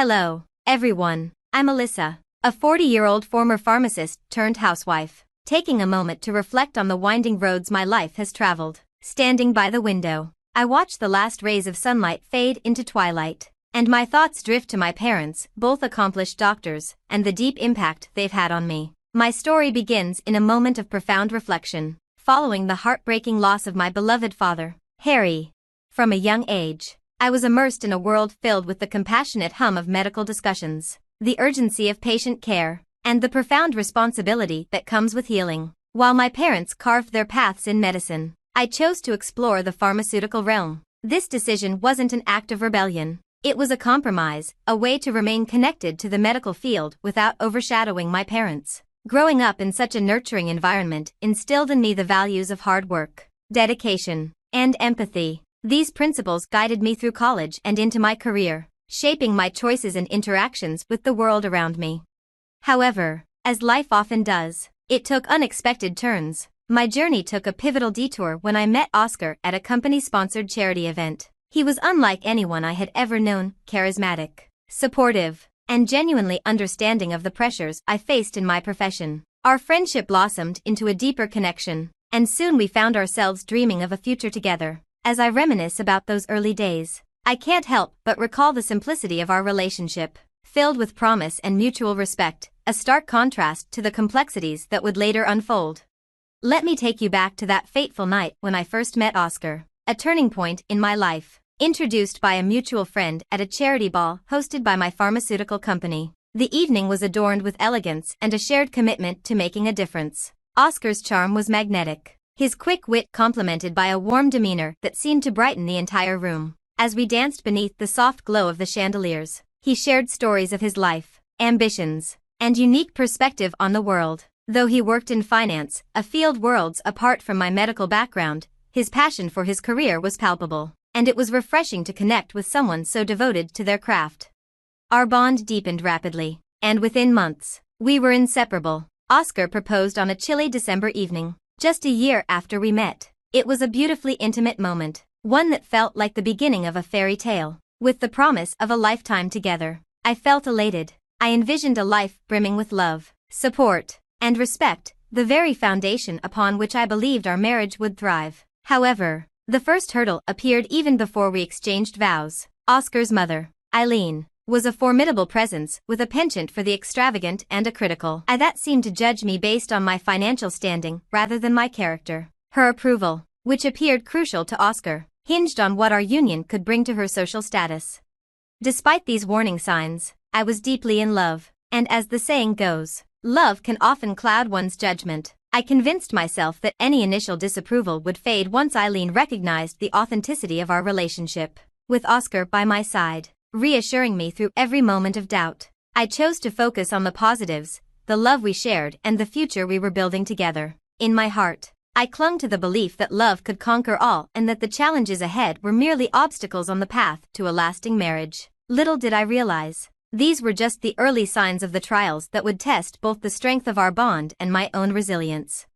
Hello, everyone. I'm Alyssa, a 40-year-old former pharmacist turned housewife, taking a moment to reflect on the winding roads my life has traveled. Standing by the window, I watch the last rays of sunlight fade into twilight, and my thoughts drift to my parents, both accomplished doctors, and the deep impact they've had on me. My story begins in a moment of profound reflection, following the heartbreaking loss of my beloved father, Harry. From a young age, I was immersed in a world filled with the compassionate hum of medical discussions, the urgency of patient care, and the profound responsibility that comes with healing. While my parents carved their paths in medicine, I chose to explore the pharmaceutical realm. This decision wasn't an act of rebellion. It was a compromise, a way to remain connected to the medical field without overshadowing my parents. Growing up in such a nurturing environment instilled in me the values of hard work, dedication, and empathy. These principles guided me through college and into my career, shaping my choices and interactions with the world around me. However, as life often does, it took unexpected turns. My journey took a pivotal detour when I met Oscar at a company-sponsored charity event. He was unlike anyone I had ever known, charismatic, supportive, and genuinely understanding of the pressures I faced in my profession. Our friendship blossomed into a deeper connection, and soon we found ourselves dreaming of a future together. As I reminisce about those early days, I can't help but recall the simplicity of our relationship, filled with promise and mutual respect, a stark contrast to the complexities that would later unfold. Let me take you back to that fateful night when I first met Oscar, a turning point in my life. Introduced by a mutual friend at a charity ball hosted by my pharmaceutical company, the evening was adorned with elegance and a shared commitment to making a difference. Oscar's charm was magnetic, his quick wit complemented by a warm demeanor that seemed to brighten the entire room. As we danced beneath the soft glow of the chandeliers, he shared stories of his life, ambitions, and unique perspective on the world. Though he worked in finance, a field worlds apart from my medical background, his passion for his career was palpable, and it was refreshing to connect with someone so devoted to their craft. Our bond deepened rapidly, and within months, we were inseparable. Oscar proposed on a chilly December evening, just a year after we met. It was a beautifully intimate moment, one that felt like the beginning of a fairy tale, with the promise of a lifetime together. I felt elated. I envisioned a life brimming with love, support, and respect, the very foundation upon which I believed our marriage would thrive. However, the first hurdle appeared even before we exchanged vows. Oscar's mother, Eileen, was a formidable presence with a penchant for the extravagant and a critical eye that seemed to judge me based on my financial standing rather than my character. Her approval, which appeared crucial to Oscar, hinged on what our union could bring to her social status. Despite these warning signs, I was deeply in love, and as the saying goes, love can often cloud one's judgment. I convinced myself that any initial disapproval would fade once Eileen recognized the authenticity of our relationship. With Oscar by my side, reassuring me through every moment of doubt, I chose to focus on the positives, the love we shared and the future we were building together. In my heart, I clung to the belief that love could conquer all and that the challenges ahead were merely obstacles on the path to a lasting marriage. Little did I realize, these were just the early signs of the trials that would test both the strength of our bond and my own resilience.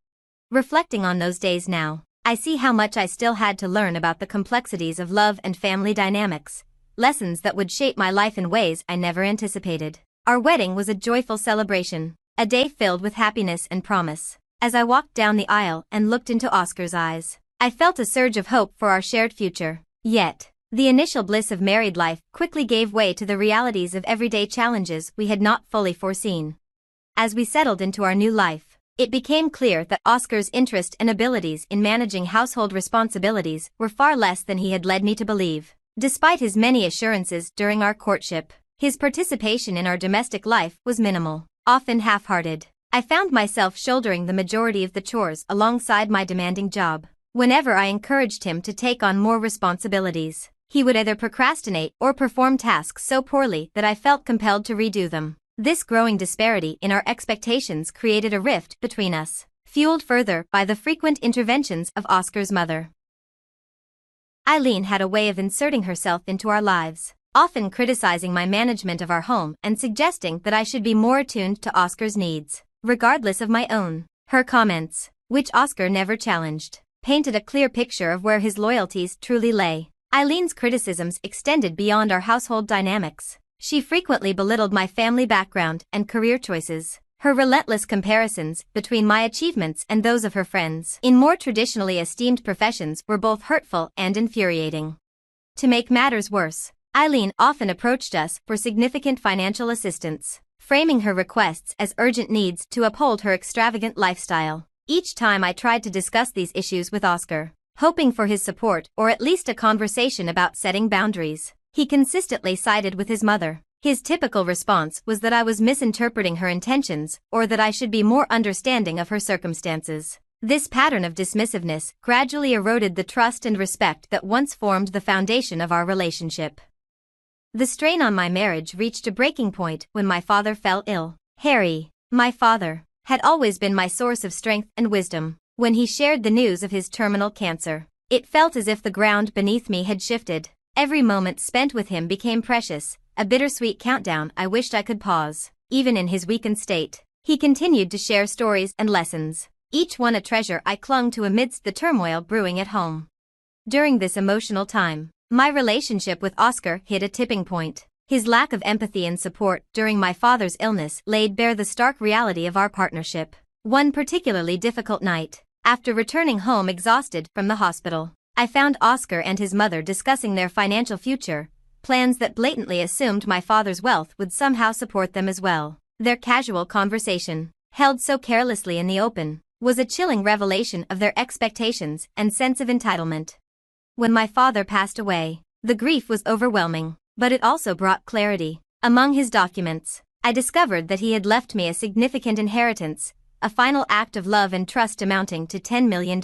Reflecting on those days now, I see how much I still had to learn about the complexities of love and family dynamics, lessons that would shape my life in ways I never anticipated. Our wedding was a joyful celebration, a day filled with happiness and promise. As I walked down the aisle and looked into Oscar's eyes, I felt a surge of hope for our shared future. Yet, the initial bliss of married life quickly gave way to the realities of everyday challenges we had not fully foreseen. As we settled into our new life, it became clear that Oscar's interest and abilities in managing household responsibilities were far less than he had led me to believe. Despite his many assurances during our courtship, his participation in our domestic life was minimal, often half-hearted. I found myself shouldering the majority of the chores alongside my demanding job. Whenever I encouraged him to take on more responsibilities, he would either procrastinate or perform tasks so poorly that I felt compelled to redo them. This growing disparity in our expectations created a rift between us, fueled further by the frequent interventions of Oscar's mother. Eileen had a way of inserting herself into our lives, often criticizing my management of our home and suggesting that I should be more attuned to Oscar's needs, regardless of my own. Her comments, which Oscar never challenged, painted a clear picture of where his loyalties truly lay. Eileen's criticisms extended beyond our household dynamics. She frequently belittled my family background and career choices. Her relentless comparisons between my achievements and those of her friends in more traditionally esteemed professions were both hurtful and infuriating. To make matters worse, Eileen often approached us for significant financial assistance, framing her requests as urgent needs to uphold her extravagant lifestyle. Each time I tried to discuss these issues with Oscar, hoping for his support or at least a conversation about setting boundaries, he consistently sided with his mother. His typical response was that I was misinterpreting her intentions or that I should be more understanding of her circumstances. This pattern of dismissiveness gradually eroded the trust and respect that once formed the foundation of our relationship. The strain on my marriage reached a breaking point when my father fell ill. Harry, my father, had always been my source of strength and wisdom. When he shared the news of his terminal cancer, it felt as if the ground beneath me had shifted. Every moment spent with him became precious, a bittersweet countdown I wished I could pause. Even in his weakened state, he continued to share stories and lessons, each one a treasure I clung to amidst the turmoil brewing at home. During this emotional time, my relationship with Oscar hit a tipping point. His lack of empathy and support during my father's illness laid bare the stark reality of our partnership. One particularly difficult night, after returning home exhausted from the hospital, I found Oscar and his mother discussing their financial future, plans that blatantly assumed my father's wealth would somehow support them as well. Their casual conversation, held so carelessly in the open, was a chilling revelation of their expectations and sense of entitlement. When my father passed away, the grief was overwhelming, but it also brought clarity. Among his documents, I discovered that he had left me a significant inheritance, a final act of love and trust amounting to $10 million.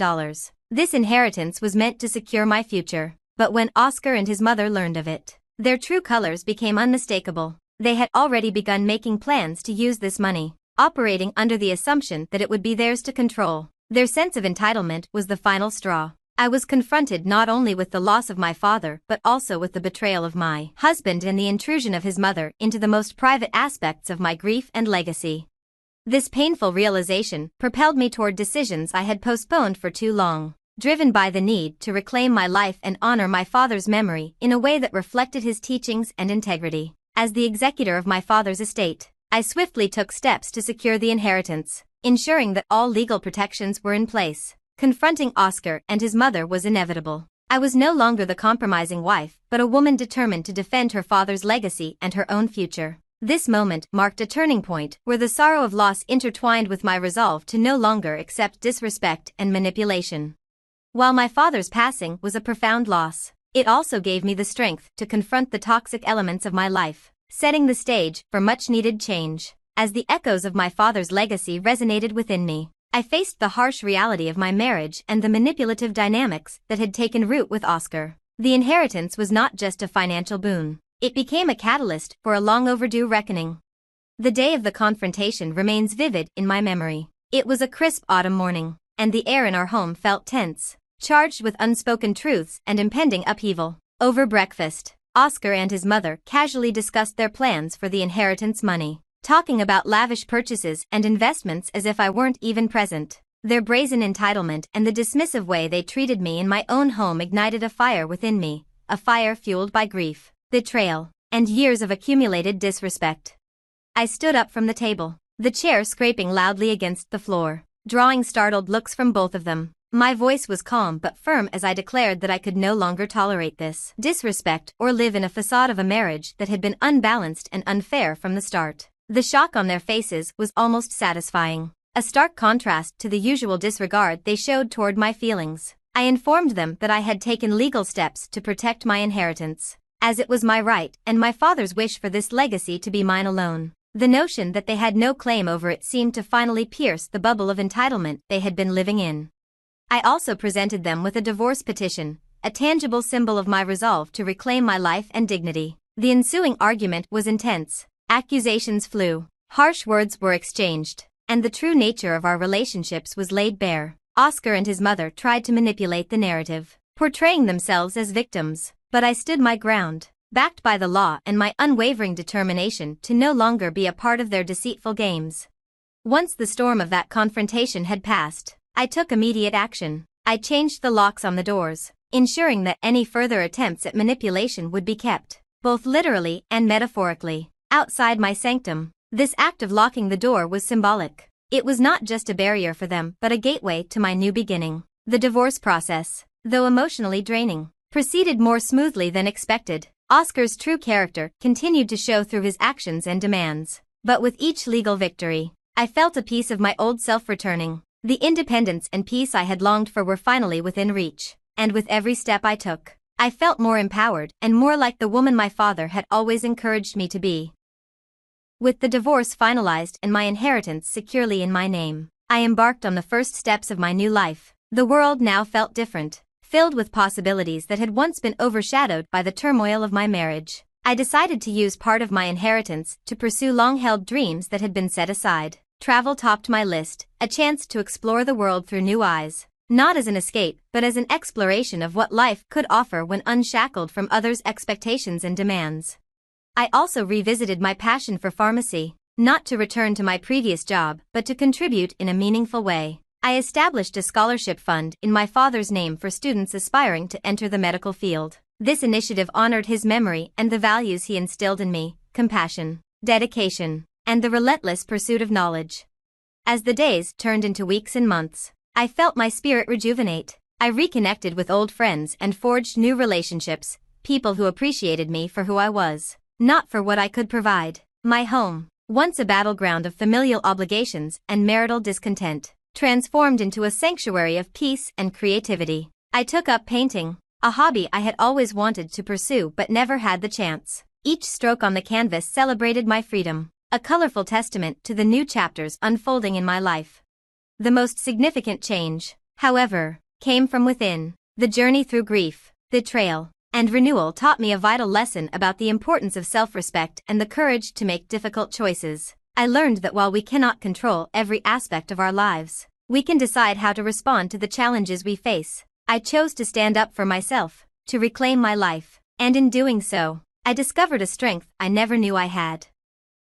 This inheritance was meant to secure my future, but when Oscar and his mother learned of it, their true colors became unmistakable. They had already begun making plans to use this money, operating under the assumption that it would be theirs to control. Their sense of entitlement was the final straw. I was confronted not only with the loss of my father but also with the betrayal of my husband and the intrusion of his mother into the most private aspects of my grief and legacy. This painful realization propelled me toward decisions I had postponed for too long, driven by the need to reclaim my life and honor my father's memory in a way that reflected his teachings and integrity. As the executor of my father's estate, I swiftly took steps to secure the inheritance, ensuring that all legal protections were in place. Confronting Oscar and his mother was inevitable. I was no longer the compromising wife, but a woman determined to defend her father's legacy and her own future. This moment marked a turning point where the sorrow of loss intertwined with my resolve to no longer accept disrespect and manipulation. While my father's passing was a profound loss, it also gave me the strength to confront the toxic elements of my life, setting the stage for much-needed change. As the echoes of my father's legacy resonated within me, I faced the harsh reality of my marriage and the manipulative dynamics that had taken root with Oscar. The inheritance was not just a financial boon. It became a catalyst for a long-overdue reckoning. The day of the confrontation remains vivid in my memory. It was a crisp autumn morning, and the air in our home felt tense, charged with unspoken truths and impending upheaval. Over breakfast, Oscar and his mother casually discussed their plans for the inheritance money, talking about lavish purchases and investments as if I weren't even present. Their brazen entitlement and the dismissive way they treated me in my own home ignited a fire within me, a fire fueled by grief, betrayal, and years of accumulated disrespect. I stood up from the table, the chair scraping loudly against the floor, drawing startled looks from both of them. My voice was calm but firm as I declared that I could no longer tolerate this disrespect or live in a facade of a marriage that had been unbalanced and unfair from the start. The shock on their faces was almost satisfying, a stark contrast to the usual disregard they showed toward my feelings. I informed them that I had taken legal steps to protect my inheritance, as it was my right and my father's wish for this legacy to be mine alone. The notion that they had no claim over it seemed to finally pierce the bubble of entitlement they had been living in. I also presented them with a divorce petition, a tangible symbol of my resolve to reclaim my life and dignity. The ensuing argument was intense. Accusations flew, harsh words were exchanged, and the true nature of our relationships was laid bare. Oscar and his mother tried to manipulate the narrative, portraying themselves as victims, but I stood my ground, backed by the law and my unwavering determination to no longer be a part of their deceitful games. Once the storm of that confrontation had passed, I took immediate action. I changed the locks on the doors, ensuring that any further attempts at manipulation would be kept both literally and metaphorically. Outside my sanctum, this act of locking the door was symbolic. It was not just a barrier for them but a gateway to my new beginning. The divorce process, though emotionally draining, proceeded more smoothly than expected. Oscar's true character continued to show through his actions and demands. But with each legal victory, I felt a piece of my old self returning. The independence and peace I had longed for were finally within reach. And with every step I took, I felt more empowered and more like the woman my father had always encouraged me to be. With the divorce finalized and my inheritance securely in my name, I embarked on the first steps of my new life. The world now felt different, filled with possibilities that had once been overshadowed by the turmoil of my marriage. I decided to use part of my inheritance to pursue long-held dreams that had been set aside. Travel topped my list, a chance to explore the world through new eyes. Not as an escape, but as an exploration of what life could offer when unshackled from others' expectations and demands. I also revisited my passion for pharmacy, not to return to my previous job, but to contribute in a meaningful way. I established a scholarship fund in my father's name for students aspiring to enter the medical field. This initiative honored his memory and the values he instilled in me: compassion, dedication, and the relentless pursuit of knowledge. As the days turned into weeks and months, I felt my spirit rejuvenate. I reconnected with old friends and forged new relationships, people who appreciated me for who I was, not for what I could provide. My home, once a battleground of familial obligations and marital discontent, transformed into a sanctuary of peace and creativity. I took up painting, a hobby I had always wanted to pursue but never had the chance. Each stroke on the canvas celebrated my freedom, a colorful testament to the new chapters unfolding in my life. The most significant change, however, came from within. The journey through grief, betrayal, and renewal taught me a vital lesson about the importance of self-respect and the courage to make difficult choices. I learned that while we cannot control every aspect of our lives, we can decide how to respond to the challenges we face. I chose to stand up for myself, to reclaim my life, and in doing so, I discovered a strength I never knew I had.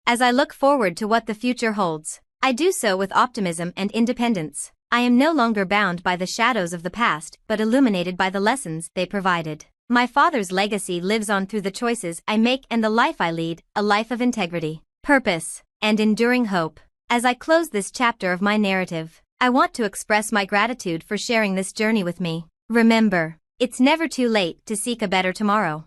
As I look forward to what the future holds, I do so with optimism and independence. I am no longer bound by the shadows of the past but illuminated by the lessons they provided. My father's legacy lives on through the choices I make and the life I lead, a life of integrity, purpose, and enduring hope. As I close this chapter of my narrative, I want to express my gratitude for sharing this journey with me. Remember, it's never too late to seek a better tomorrow.